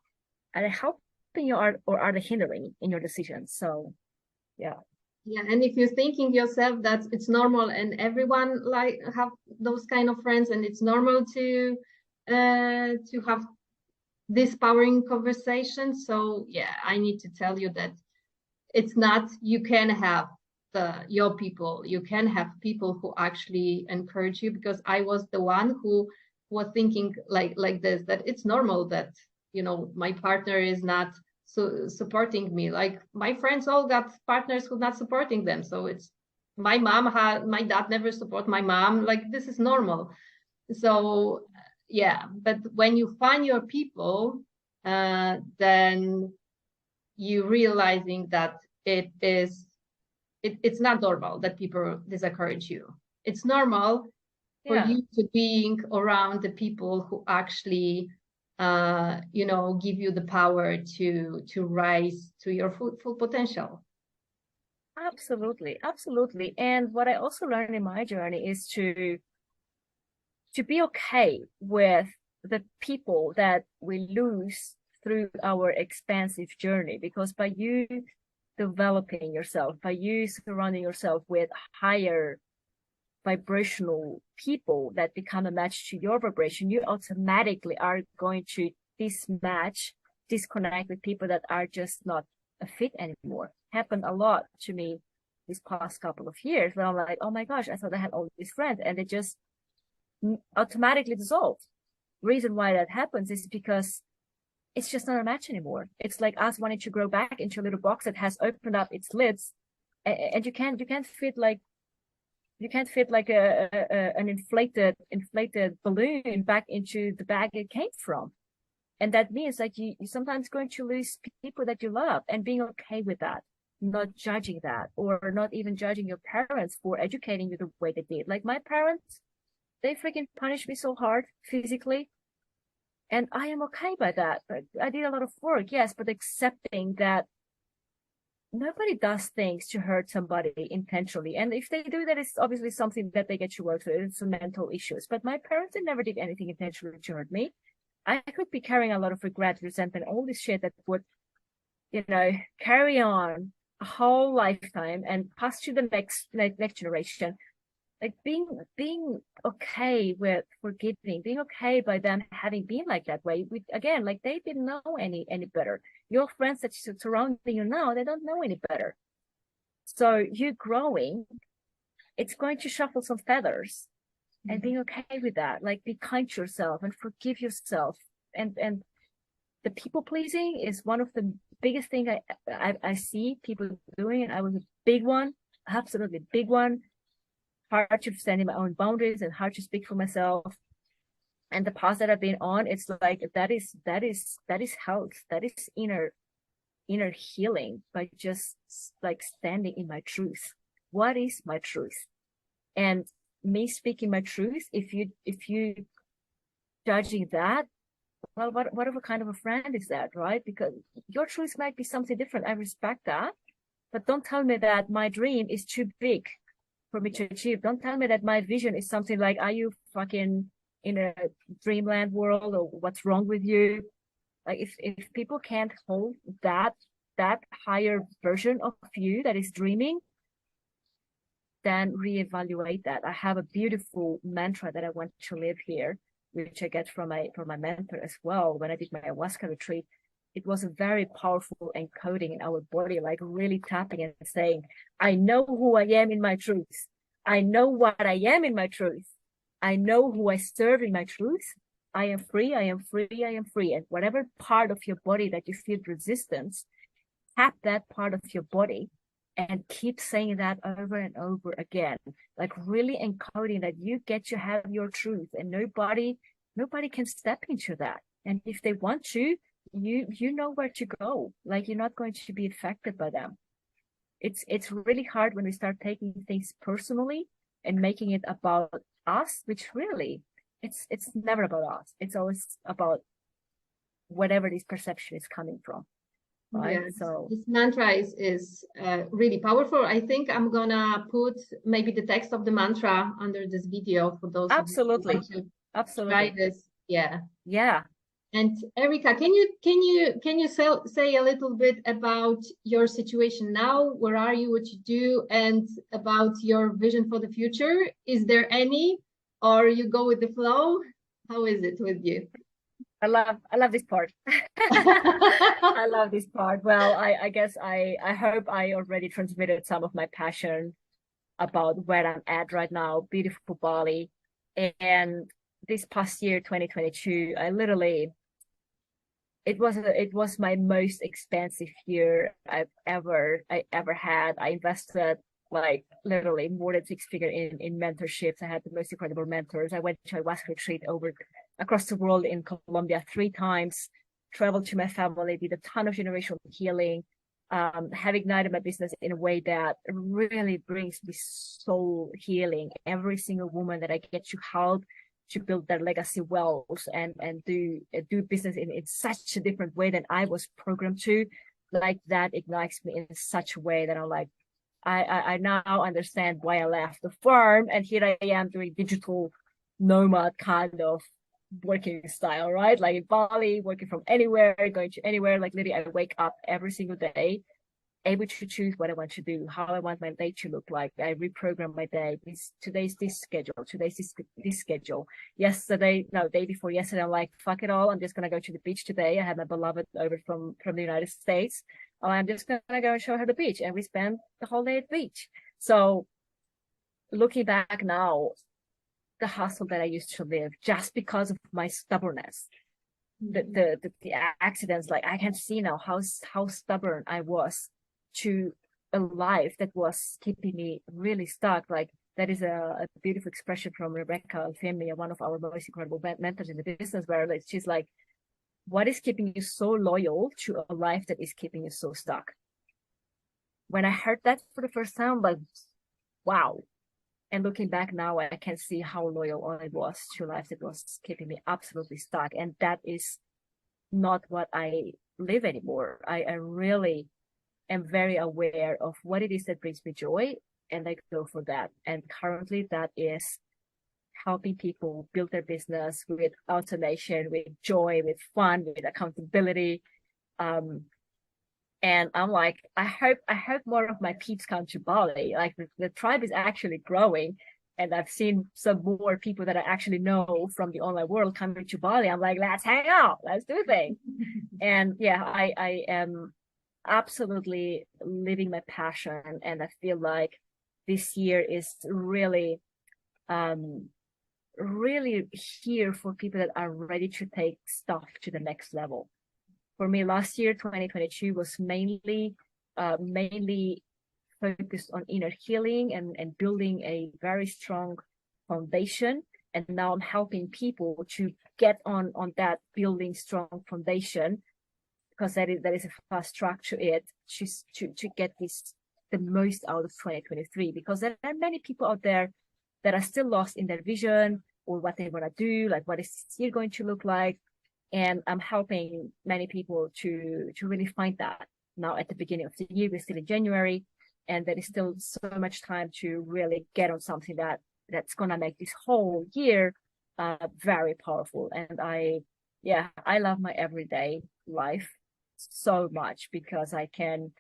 are helping you, or are they hindering in your decisions. So yeah. Yeah, and if you're thinking yourself that it's normal and everyone like have those kind of friends, and it's normal to have this powering conversation. So yeah, I need to tell you that it's not, you can have your people, you can have people who actually encourage you, because I was the one who was thinking like this, that it's normal that my partner is not supporting me. Like my friends all got partners who not supporting them, so it's my dad never support my mom, like this is normal. So yeah, but when you find your people, then you realizing that it's not normal that people discourage you. It's normal for Yeah, you to being around the people who actually give you the power to rise to your full potential. absolutely, absolutely. And what I also learned in my journey is to be okay with the people that we lose through our expansive journey, because by you developing yourself, by you surrounding yourself with higher vibrational people that become a match to your vibration, you automatically are going to disconnect with people that are just not a fit anymore. Happened a lot to me this past couple of years, where I'm like, oh my gosh, I thought I had all these friends, and they just automatically dissolve. Reason why that happens is because it's just not a match anymore. It's like us wanting to grow back into a little box that has opened up its lids, and you can't fit like an inflated balloon back into the bag it came from. And that means that you're sometimes going to lose people that you love, and being okay with that, not judging that, or not even judging your parents for educating you the way they did. Like my parents, they freaking punished me so hard physically, and I am okay by that. I did a lot of work, yes, but accepting that nobody does things to hurt somebody intentionally. And if they do that, it's obviously something that they get to work through. It's some mental issues. But my parents, they never did anything intentionally to hurt me. I could be carrying a lot of regret, resentment, all this shit that would, carry on a whole lifetime and pass to the next generation. Like being okay with forgiving, being okay by them having been like that way. Again, like they didn't know any better. Your friends that surrounding you now, they don't know any better. So you growing, it's going to shuffle some feathers, and being okay with that. Like be kind to yourself and forgive yourself. And the people pleasing is one of the biggest thing I see people doing, and I was a big one, absolutely big one. Hard to stand in my own boundaries and hard to speak for myself. And the path that I've been on, it's like that is health, that is inner healing, by just like standing in my truth. What is my truth? And me speaking my truth, if you judging that, well, whatever kind of a friend is that, right? Because your truth might be something different. I respect that, but don't tell me that my dream is too big for me to achieve. Don't tell me that my vision is something like, are you fucking in a dreamland world, or what's wrong with you? Like if people can't hold that higher version of you that is dreaming, then reevaluate that. I have a beautiful mantra that I want to live here, which I get from my mentor as well. When I did my ayahuasca retreat, it was a very powerful encoding in our body, like really tapping and saying, I know who I am in my truth. I know what I am in my truth. I know who I serve in my truth. I am free. I am free. I am free. And whatever part of your body that you feel resistance, tap that part of your body and keep saying that over and over again, like really encoding that you get to have your truth, and nobody can step into that. And if they want to, you know where to go. Like you're not going to be affected by them. It's really hard when we start taking things personally and making it about us, which really it's never about us. It's always about whatever this perception is coming from, right? Yeah, So this mantra is really powerful. I think I'm gonna put maybe the text of the mantra under this video for those of you who want absolutely, to try absolutely, this. Yeah. yeah. And Erica, can you say a little bit about your situation now? Where are you? What you do, and about your vision for the future? Is there any, or you go with the flow? How is it with you? I love this part. I love this part. Well, I guess I hope I already transmitted some of my passion about where I'm at right now, beautiful Bali. And this past year, 2022, it was my most expensive year I ever had. I invested like literally more than six figure in mentorships. I had the most incredible mentors. I went to a Ayahuasca retreat over across the world in Colombia 3 times, traveled to my family, did a ton of generational healing, have ignited my business in a way that really brings me soul healing. Every single woman that I get to help to build their legacy wealth and do business in such a different way than I was programmed to, like that ignites me in such a way that I'm like, I now understand why I left the farm and here I am doing digital nomad kind of working style, right? Like in Bali, working from anywhere, going to anywhere. Like literally, I wake up every single day able to choose what I want to do, how I want my day to look like. I reprogram my day. Today's this schedule. Today's this schedule. Yesterday, no, day before yesterday, I'm like, fuck it all. I'm just gonna go to the beach today. I had my beloved over from the United States. I'm just gonna go and show her the beach, and we spent the whole day at the beach. So looking back now, the hustle that I used to live, just because of my stubbornness, the accidents, like I can see now how stubborn I was to a life that was keeping me really stuck. Like that is a beautiful expression from Rebecca Alfemi, one of our most incredible mentors in the business, where like, she's like, what is keeping you so loyal to a life that is keeping you so stuck? When I heard that for the first time, I'm like, wow. And looking back now, I can see how loyal I was to life that was keeping me absolutely stuck. And that is not what I live anymore. I really am very aware of what it is that brings me joy, and I go for that. And currently, that is helping people build their business with automation, with joy, with fun, with accountability. And I'm like, I hope more of my peeps come to Bali. Like the tribe is actually growing. And I've seen some more people that I actually know from the online world coming to Bali. I'm like, let's hang out, let's do things. And yeah, I am absolutely living my passion. And I feel like this year is um, really here for people that are ready to take stuff to the next level. For me, last year, 2022 was mainly focused on inner healing and building a very strong foundation. And now I'm helping people to get on that building strong foundation, because that is a fast track to it, to get the most out of 2023. Because there are many people out there that are still lost in their vision or what they want to do, like what is this year going to look like. And I'm helping many people to really find that now at the beginning of the year. We're still in January, and there is still so much time to really get on something that's gonna make this whole year very powerful. And I love my everyday life so much, because I can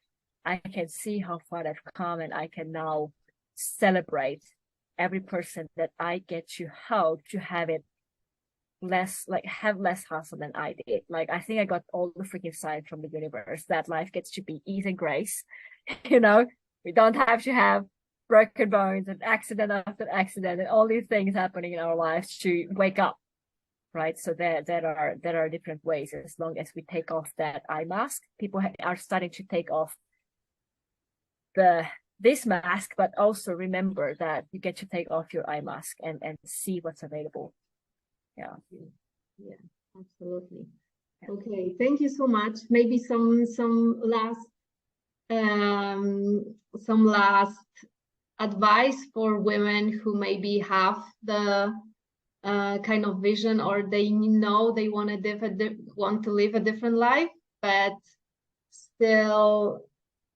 see how far I've come, and I can now celebrate every person that I get to help to have it have less hassle than I did. Like I think I got all the freaking signs from the universe that life gets to be ease and grace. You know, we don't have to have broken bones and accident after accident and all these things happening in our lives to wake up. Right. So there are different ways. As long as we take off that eye mask, people are starting to take off this mask, but also remember that you get to take off your eye mask and see what's available. Yeah. Yeah, absolutely. Okay, thank you so much. Maybe some last advice for women who maybe have the kind of vision, or they know they want to live a different life, but still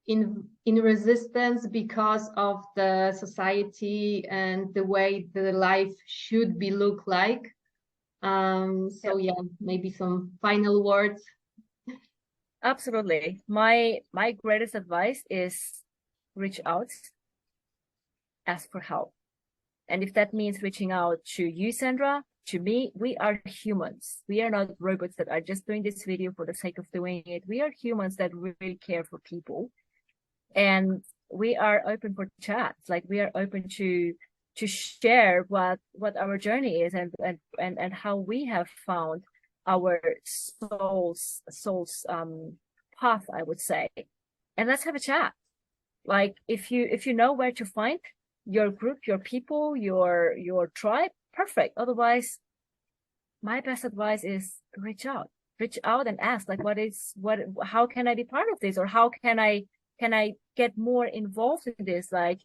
in resistance because of the society and the way the life should be look like. So Yep. yeah, maybe some final words. Absolutely. My greatest advice is reach out, ask for help. And if that means reaching out to you, Sandra, to me, we are humans. We are not robots that are just doing this video for the sake of doing it. We are humans that really care for people. And we are open for chats. Like we are open to share what our journey is and how we have found our soul's path, I would say. And let's have a chat. Like if you know where to find your group, your people, your tribe, perfect. Otherwise, my best advice is reach out and ask, like, how can I be part of this, or how can I get more involved in this? Like,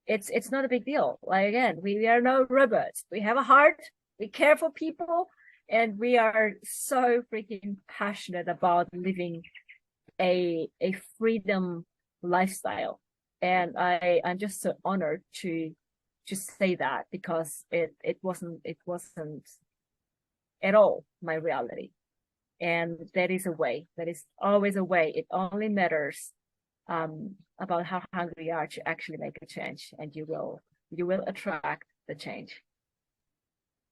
it's not a big deal. Like, again, we are no robots. We have a heart. We care for people, and we are so freaking passionate about living a freedom lifestyle. And I'm just so honored to say that, because it wasn't at all my reality. And there is a way. There is always a way. It only matters about how hungry you are to actually make a change, and you will attract the change.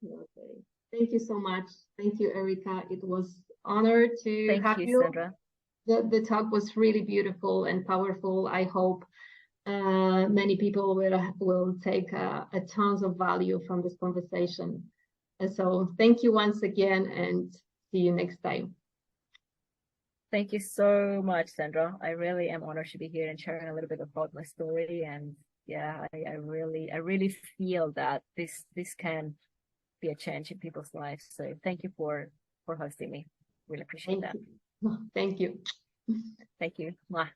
Okay. Thank you so much. Thank you, Erica. It was honor to Thank have you, you. Sandra. The talk was really beautiful and powerful. I hope many people will take a tons of value from this conversation. And so thank you once again, and see you next time. Thank you so much, Sandra. I really am honored to be here and sharing a little bit about my story. And yeah, I really feel that this can be a change in people's lives. So thank you for hosting me. Really appreciate Thank that. you. Thank you. Thank you. Mwah.